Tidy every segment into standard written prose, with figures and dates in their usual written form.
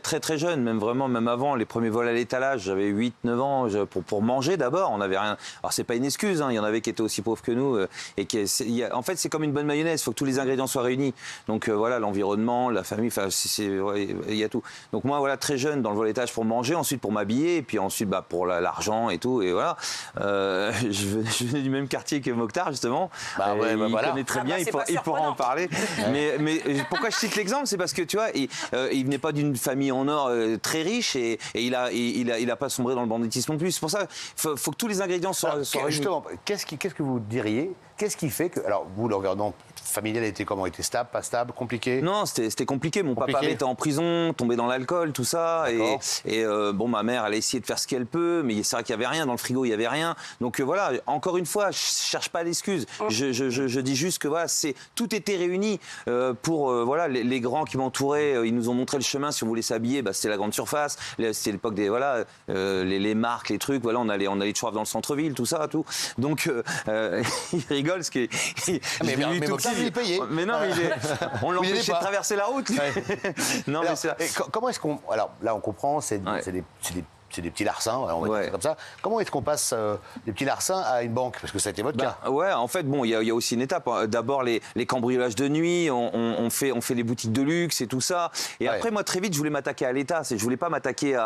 très jeune, même vraiment, même avant, les premiers vols à l'étalage, j'avais 8-9 ans, pour manger d'abord, on n'avait rien. Alors c'est pas une excuse, hein, il y en avait qui étaient aussi pauvres que nous, et en fait c'est comme une bonne mayonnaise, il faut que tous les ingrédients soient réunis. Donc voilà, l'environnement, la famille, enfin il y a tout. Donc moi voilà, très jeune dans le vol à l'étalage pour manger, ensuite pour m'habiller, et puis ensuite pour l'argent et tout, et voilà. Je venais du même quartier que Mokhtar justement, il connaît très bien, il pourra en parler. Mais pourquoi je cite l'exemple, c'est parce que tu vois, il venait pas d'une famille en or très riche et il a pas sombré dans le banditisme non plus. C'est pour ça faut que tous les ingrédients soient justement, qu'est-ce que vous diriez? Qu'est-ce qui fait que, alors vous le regardant familial était comment? Était stable, pas stable, compliqué? Non, c'était compliqué. Mon papa était en prison, tombé dans l'alcool, tout ça. Et bon, ma mère, elle a essayé de faire ce qu'elle peut, mais c'est vrai qu'il n'y avait rien dans le frigo, il n'y avait rien. Donc voilà, encore une fois, je cherche pas d'excuses. Je dis juste que voilà, tout était réuni pour voilà les grands qui m'entouraient. Ils nous ont montré le chemin. Si on voulait s'habiller, c'était la grande surface. C'était l'époque des voilà les marques, les trucs. Voilà, on allait de Choive dans le centre-ville, tout ça, tout. Donc il rigole parce que mais il payait. Mais non, mais on l'empêchait de traverser la route. Ouais. Non, alors, mais comment est-ce qu'on... Alors là, on comprend, c'est des petits larcins, on va dire comme ça. Comment est-ce qu'on passe des petits larcins à une banque? Parce que ça a été votre cas. Ouais, en fait, bon, il y a aussi une étape. D'abord, les cambriolages de nuit, on fait les boutiques de luxe et tout ça. Et après, moi, très vite, je voulais m'attaquer à l'État. Je voulais pas m'attaquer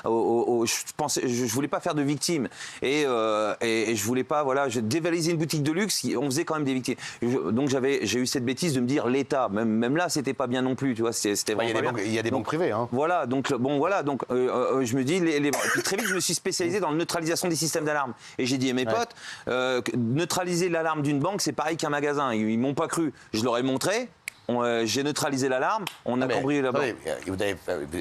je voulais pas faire de victimes. Et je voulais pas, voilà, dévaliser une boutique de luxe. On faisait quand même des victimes. Donc, j'ai eu cette bêtise de me dire l'État. Même là, c'était pas bien non plus, tu vois. C'était vraiment il y a des banques privées, hein. Voilà, donc je me dis puis très vite, je me suis spécialisé dans la neutralisation des systèmes d'alarme. Et j'ai dit à mes potes, neutraliser l'alarme d'une banque, c'est pareil qu'un magasin. Ils m'ont pas cru. Je leur ai montré. J'ai neutralisé l'alarme, on a cambriolé la banque.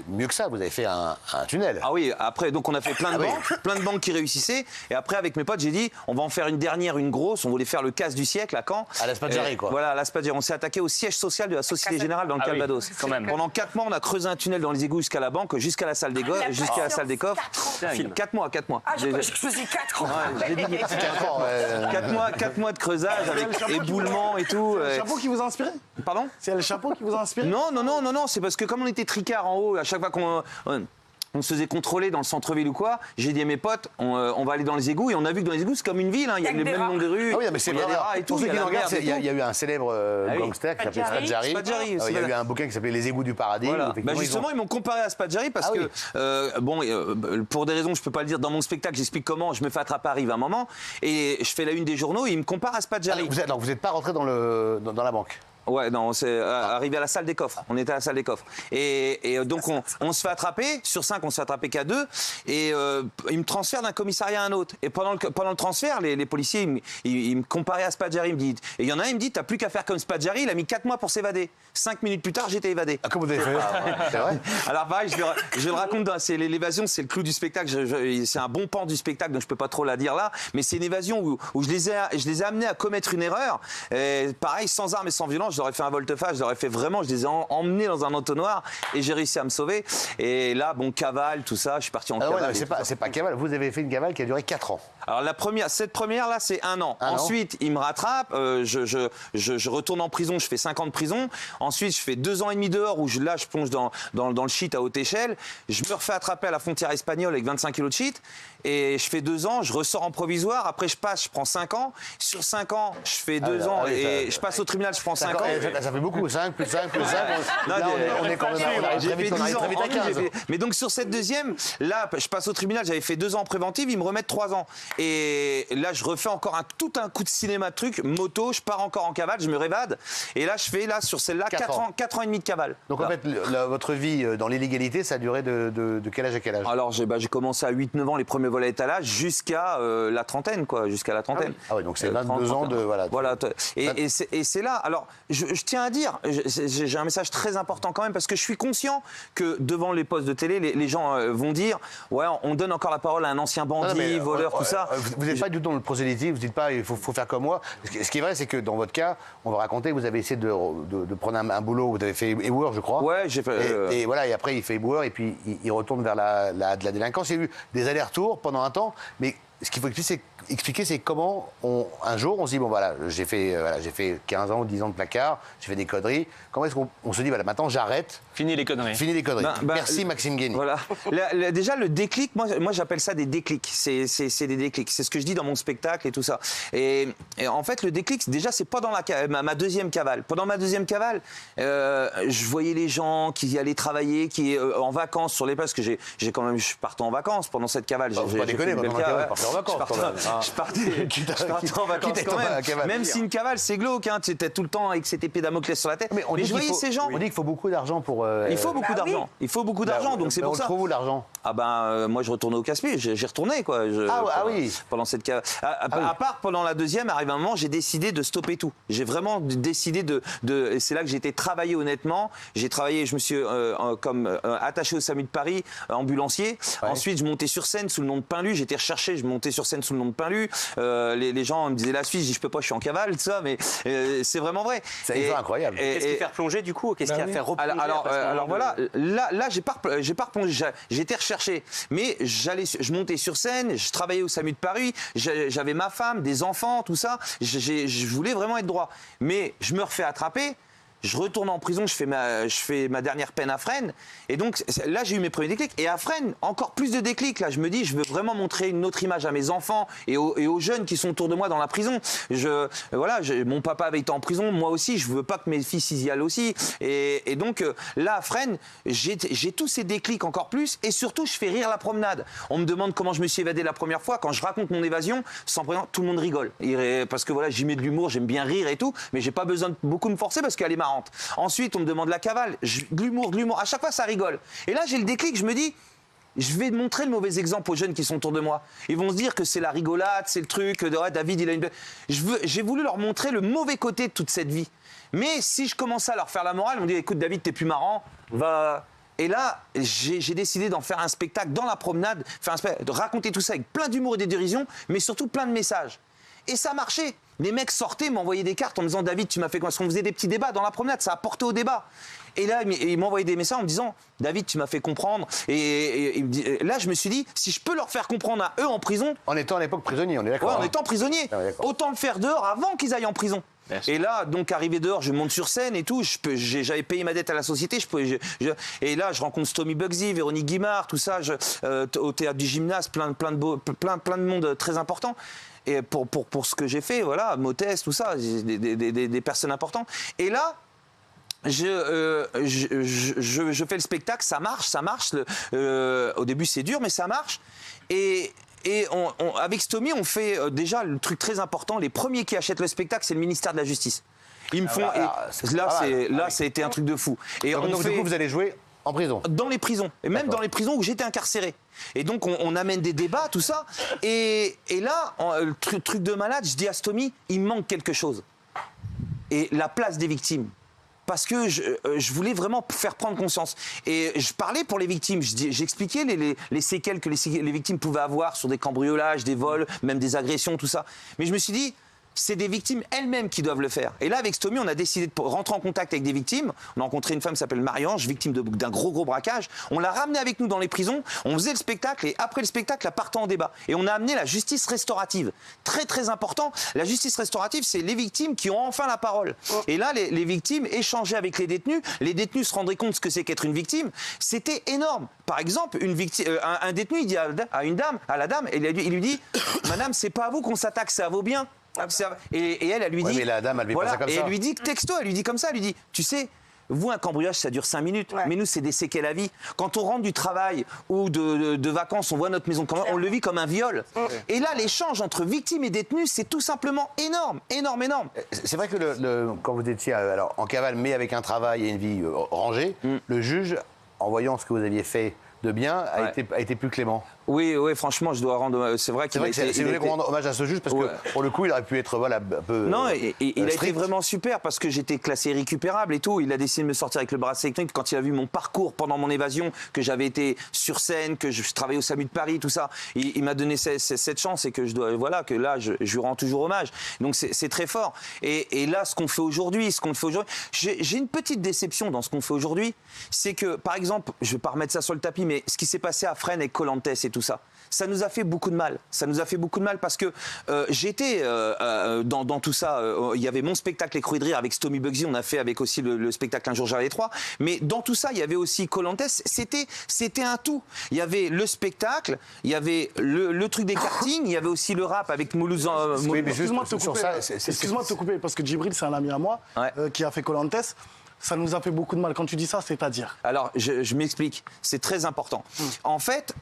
Mieux que ça, vous avez fait un tunnel. Ah oui, après, donc on a fait plein de banques qui réussissaient. Et après, avec mes potes, j'ai dit, on va en faire une dernière, une grosse. On voulait faire le casse du siècle à Caen. À la Spadjari, quoi. Voilà, à la Spadjari. On s'est attaqué au siège social de la Société Générale dans le Calvados. Quand même. Pendant 4 mois, on a creusé un tunnel dans les égouts jusqu'à la banque, jusqu'à la salle des coffres. 4 mois. Ah, je faisais 4 ans. J'ai dit 4 mois de creusage avec éboulement et tout. C'est le chapeau qui vous a inspiré? Pardon? C'est le chapeau qui vous a inspiré? Non, c'est parce que comme on était tricard en haut, à chaque fois on se faisait contrôler dans le centre-ville ou quoi, j'ai dit à mes potes, on va aller dans les égouts, et on a vu que dans les égouts, c'est comme une ville, hein, il y a le même nombre de rues, mais c'est il y a des rats et tout. Pour ceux qui nous regardent, il y a eu un célèbre gangster qui s'appelait Spadjari. Il y a eu un bouquin qui s'appelait Les égouts du paradis. Voilà. Justement, ils m'ont comparé à Spadjari parce que, pour des raisons, je peux pas le dire dans mon spectacle, j'explique comment, je me fais attraper à Rive à un moment, et je fais la une des journaux, et ils me comparent à Spadjari. Vous n'êtes pas rentré dans la banque? Ouais, non, c'est arrivé à la salle des coffres. On était à la salle des coffres. Et donc, on se fait attraper. Sur 5, on se fait attraper qu'à 2. Et ils me transfèrent d'un commissariat à un autre. Et pendant le transfert, les policiers, ils me comparaient à Spadjari. Ils me disent, et il y en a un, il me dit, t'as plus qu'à faire comme Spadjari. Il a mis 4 mois pour s'évader. 5 minutes plus tard, j'étais évadé. Ah, comment vous avez fait? C'est vrai? Alors, pareil, je le raconte. L'évasion, c'est le clou du spectacle. C'est un bon pan du spectacle, donc je peux pas trop la dire là. Mais c'est une évasion où je les ai amenés à commettre une erreur. Et pareil, sans armes et sans violence. Je leur ai fait un volte-face, je les ai emmenés dans un entonnoir et j'ai réussi à me sauver. Et là, cavale, tout ça, je suis parti en cavale. C'est pas cavale, vous avez fait une cavale qui a duré 4 ans. Alors cette première là, c'est 1 an. Ensuite, ils me rattrapent, je retourne en prison, je fais 5 ans de prison. Ensuite, je fais 2 ans et demi dehors où je plonge dans le shit à haute échelle. Je me refais attraper à la frontière espagnole avec 25 kilos de shit. Et je fais 2 ans, je ressors en provisoire. Après, je prends 5 ans. Sur 5 ans, je fais 2 ans et je passe au tribunal, je prends 5 ans. Ça fait beaucoup, 5 plus 5 plus 5. Là, on est quand même j'ai fait 10 ans. À 15. Mais donc, sur cette deuxième, là, je passe au tribunal, j'avais fait 2 ans en préventive, ils me remettent 3 ans. Et là, je refais encore tout un coup de cinéma de truc, moto, je pars encore en cavale, je me révade. Et là, je fais, sur celle-là, 4 ans et demi de cavale. Donc, en fait, votre vie dans l'illégalité, ça a duré de quel âge à quel âge? Alors, j'ai commencé à 8-9 ans, les premiers vols à étalage, jusqu'à la trentaine, quoi, jusqu'à la trentaine. Ah oui, donc c'est 22 ans de... Voilà. Et c'est là, alors, je tiens à dire, j'ai un message très important quand même, parce que je suis conscient que devant les postes de télé, les gens vont dire, ouais, on donne encore la parole à un ancien bandit, voleur, tout ça. Vous n'êtes pas du tout dans le prosélytisme, vous ne dites pas, il faut faire comme moi. Ce qui est vrai, c'est que dans votre cas, on va raconter, vous avez essayé de prendre un boulot, vous avez fait éboueur, je crois. Ouais, j'ai fait... Et voilà, et après, il fait éboueur, et puis il retourne vers de la délinquance. Il y a eu des allers-retours pendant un temps, mais ce qu'il faut expliquer, c'est comment un jour on se dit bon voilà, j'ai fait 15 ans ou 10 ans de placard, j'ai fait des conneries. Comment est-ce qu'on se dit voilà maintenant j'arrête. Fini les conneries. Fini les conneries. Ben, Merci Maxime Guény. Voilà. Déjà le déclic, moi j'appelle ça des déclics. C'est des déclics. C'est ce que je dis dans mon spectacle et tout ça. Et en fait le déclic, déjà c'est pas dans ma deuxième cavale. Pendant ma deuxième cavale, je voyais les gens qui allaient travailler, qui en vacances sur les places, parce que je partais en vacances pendant cette cavale. Faut pas déconner, pendant la cavale, partir en vacances quand même. Je partais en vacances quand même. Même si une cavale c'est glauque, tu étais tout le temps avec cette épée Damoclès sur la tête. Mais je voyais ces gens. On dit qu'il faut beaucoup d'argent pour. Il faut beaucoup d'argent. Il faut beaucoup d'argent, donc c'est pour ça. On le trouve où l'argent? Ah ben moi je retournais au casse-pied, j'y retournais quoi. Oui. Pendant cette cavale. À part pendant la deuxième, arrive un moment, j'ai décidé de stopper tout. J'ai vraiment décidé et c'est là que j'ai été travailler honnêtement. J'ai travaillé, je me suis comme attaché au SAMU de Paris, ambulancier. Ouais. Ensuite je montais sur scène sous le nom de Pinlu. J'étais recherché, je montais sur scène sous le nom de Pinlu. Les gens me disaient la Suisse, je dis je peux pas, je suis en cavale, tout ça, mais c'est vraiment vrai. C'est incroyable. Qu'est-ce qui fait replonger du coup? Qu'est-ce qui a fait replonger? Alors voilà, là j'ai pas replongé, j'étais recherché, mais je montais sur scène, je travaillais au SAMU de Paris, j'avais ma femme, des enfants, tout ça, je voulais vraiment être droit, mais je me refais attraper. Je retourne en prison, je fais ma dernière peine à Fresnes. Et donc là, j'ai eu mes premiers déclics. Et à Fresnes, encore plus de déclics. Là, je me dis, je veux vraiment montrer une autre image à mes enfants et aux jeunes qui sont autour de moi dans la prison. Mon papa avait été en prison, moi aussi. Je veux pas que mes fils y aillent aussi. Et donc là, à Fresnes, j'ai tous ces déclics encore plus. Et surtout, je fais rire la promenade. On me demande comment je me suis évadé la première fois. Quand je raconte mon évasion, sans présent, tout le monde rigole. Parce que voilà, j'y mets de l'humour, j'aime bien rire et tout. Mais j'ai pas besoin de beaucoup me forcer parce qu'elle est marrante. Ensuite, on me demande la cavale, de l'humour. À chaque fois, ça rigole. Et là, j'ai le déclic, je me dis, je vais montrer le mauvais exemple aux jeunes qui sont autour de moi. Ils vont se dire que c'est la rigolade, c'est le truc, David, il a une... J'ai voulu leur montrer le mauvais côté de toute cette vie. Mais si je commençais à leur faire la morale, on me dit, écoute, David, t'es plus marrant, va... Et là, j'ai décidé d'en faire un spectacle dans la promenade, de raconter tout ça avec plein d'humour et de dérision, mais surtout plein de messages. Et ça marchait. Les mecs sortaient, m'envoyaient des cartes en me disant « David, tu m'as fait quoi ?» Parce qu'on faisait des petits débats dans la promenade, ça a porté au débat. Et là, ils m'envoyaient des messages en me disant « David, tu m'as fait comprendre. » Et là, je me suis dit, si je peux leur faire comprendre à eux en prison... En étant à l'époque prisonnier, on est d'accord. Ouais, en étant prisonnier. Autant le faire dehors avant qu'ils aillent en prison. Et là, donc, arrivé dehors, je monte sur scène et tout. J'avais payé ma dette à la société. Et là, je rencontre Stomy Bugsy, Véronique Guimard, tout ça, au théâtre du Gymnase, plein de monde très important. Et pour ce que j'ai fait, voilà, Motès, tout ça, des personnes importantes. Et là, je fais le spectacle, ça marche. Au début, c'est dur, mais ça marche. Et avec Stomy, on fait déjà le truc très important. Les premiers qui achètent le spectacle, c'est le ministère de la Justice. Ils me font. Là, ça a été un truc de fou. Et donc, du coup, vous allez jouer en prison? Dans les prisons. Et même dans les prisons où j'étais incarcéré. Et donc, on amène des débats, tout ça. Et là, le truc de malade, je dis à Stomy, il me manque quelque chose. Et la place des victimes. Parce que je voulais vraiment faire prendre conscience. Et je parlais pour les victimes. J'expliquais les séquelles que les victimes pouvaient avoir sur des cambriolages, des vols, même des agressions, tout ça. Mais je me suis dit, c'est des victimes elles-mêmes qui doivent le faire. Et là, avec Stomy, on a décidé de rentrer en contact avec des victimes. On a rencontré une femme qui s'appelle Marie-Ange, victime d'un gros braquage. On l'a ramenée avec nous dans les prisons. On faisait le spectacle et après le spectacle, elle partait en débat. Et on a amené la justice restaurative. Très, très important. La justice restaurative, c'est les victimes qui ont enfin la parole. Et là, les victimes échangeaient avec les détenus. Les détenus se rendraient compte de ce que c'est qu'être une victime. C'était énorme. Par exemple, un détenu, il dit à la dame, il lui dit « Madame, c'est pas à vous qu'on s'attaque, c'est à vos biens. » Et elle lui dit. Mais la dame, elle lui voilà, pas ça comme et ça. elle lui dit texto, elle lui dit comme ça, elle lui dit, tu sais. Vous, un cambriolage, ça dure 5 minutes. Ouais. Mais nous, c'est des séquelles à vie. Quand on rentre du travail ou de vacances, on voit notre maison, on le vit comme un viol. Et là, l'échange entre victimes et détenus, c'est tout simplement énorme. C'est vrai que quand vous étiez en cavale, mais avec un travail et une vie rangée, le juge, en voyant ce que vous aviez fait de bien, a été plus clément. Oui, franchement, je dois rendre. C'est vrai qu'il a été. C'est vrai qu'on rend hommage à ce juge parce que pour le coup, il aurait pu être un peu. Non, il a été vraiment super parce que j'étais classé récupérable et tout. Il a décidé de me sortir avec le bracelet électronique quand il a vu mon parcours pendant mon évasion, que j'avais été sur scène, que je travaillais au SAMU de Paris, tout ça. Il m'a donné cette chance et que que là, je lui rends toujours hommage. Donc c'est très fort. Et là, ce qu'on fait aujourd'hui, j'ai une petite déception dans ce qu'on fait aujourd'hui, c'est que, par exemple, je vais pas remettre ça sur le tapis, mais mais ce qui s'est passé à Fresnes et Colantes et tout ça, ça nous a fait beaucoup de mal. Ça nous a fait beaucoup de mal parce que j'étais dans tout ça. Il y avait mon spectacle Les Crues de Rire avec Stomy Bugsy. On a fait avec aussi le spectacle Un jour j'arrive les trois. Mais dans tout ça, il y avait aussi Colantes. C'était un tout. Il y avait le spectacle, il y avait le truc des kartings, il y avait aussi le rap avec Mouloud. Excuse-moi de te couper, parce que Djibril, c'est un ami à moi qui a fait Colantes. Ça nous a fait beaucoup de mal. Quand tu dis ça, c'est-à-dire? Alors, je m'explique. C'est très important. En fait,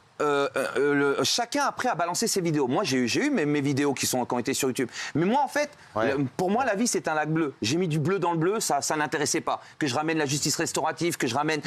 chacun après a balancé ses vidéos. Moi, j'ai eu mes vidéos qui ont été sur YouTube. Mais moi, en fait, pour moi, la vie, c'est un lac bleu. J'ai mis du bleu dans le bleu, ça n'intéressait pas. Que je ramène la justice restaurative, que je ramène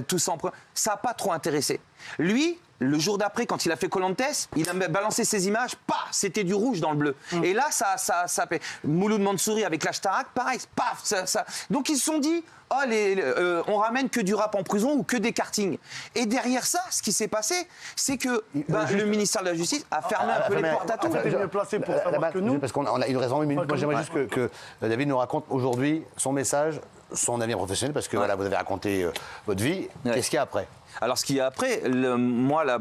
tout ça. Ça n'a pas trop intéressé. Lui, le jour d'après, quand il a fait Colantes, il a balancé ses images, c'était du rouge dans le bleu. Et là, ça fait Mouloud Mansouri avec l'Ashtarak, pareil, paf, ça. Donc ils se sont dit, on ramène que du rap en prison ou que des kartings. Et derrière ça, ce qui s'est passé, c'est que le ministère de la Justice a fermé un peu les portes à tout. Il est mieux placé pour savoir que nous. Parce il nous reste 20 minutes. Moi, j'aimerais juste que David nous raconte aujourd'hui son message, son avenir professionnel, parce que voilà, vous avez raconté votre vie. Qu'est-ce qu'il y a après? Alors, ce qu'il y a après, moi, là,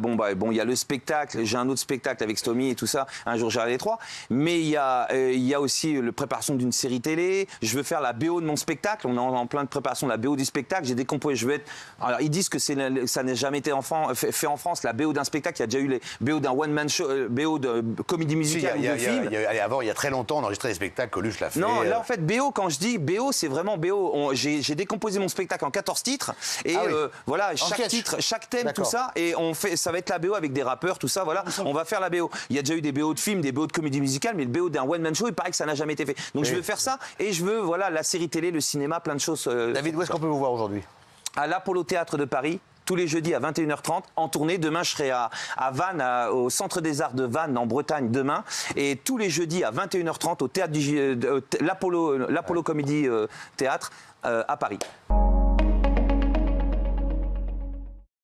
il y a le spectacle, j'ai un autre spectacle avec Stomy et tout ça, Un jour j'arrive les trois, mais il y a aussi la préparation d'une série télé, je veux faire la BO de mon spectacle, on est en plein de préparation de la BO du spectacle, j'ai décomposé, je veux être... Alors, ils disent que ça n'a jamais été fait en France, la BO d'un spectacle, il y a déjà eu les BO d'un one-man show, BO de comédie musicale ou de film. Avant, il y a très longtemps, on enregistrait des spectacles, Coluche l'a fait. Non, là, en fait, BO, quand je dis BO, c'est vraiment BO. J'ai décomposé mon spectacle en 14 titres, et voilà, chaque thème, tout ça, et ça va être la BO avec des rappeurs, tout ça, voilà, on va faire la BO. Il y a déjà eu des BO de films, des BO de comédie musicale, mais le BO d'un one-man show, il paraît que ça n'a jamais été fait. Donc je veux faire ça, et je veux, voilà, la série télé, le cinéma, plein de choses. David, où est-ce qu'on peut vous voir aujourd'hui? À l'Apollo Théâtre de Paris, tous les jeudis à 21h30, en tournée. Demain, je serai à Vannes, au Centre des Arts de Vannes, en Bretagne, demain. Et tous les jeudis à 21h30, au théâtre l'Apollo Comedy Théâtre à Paris.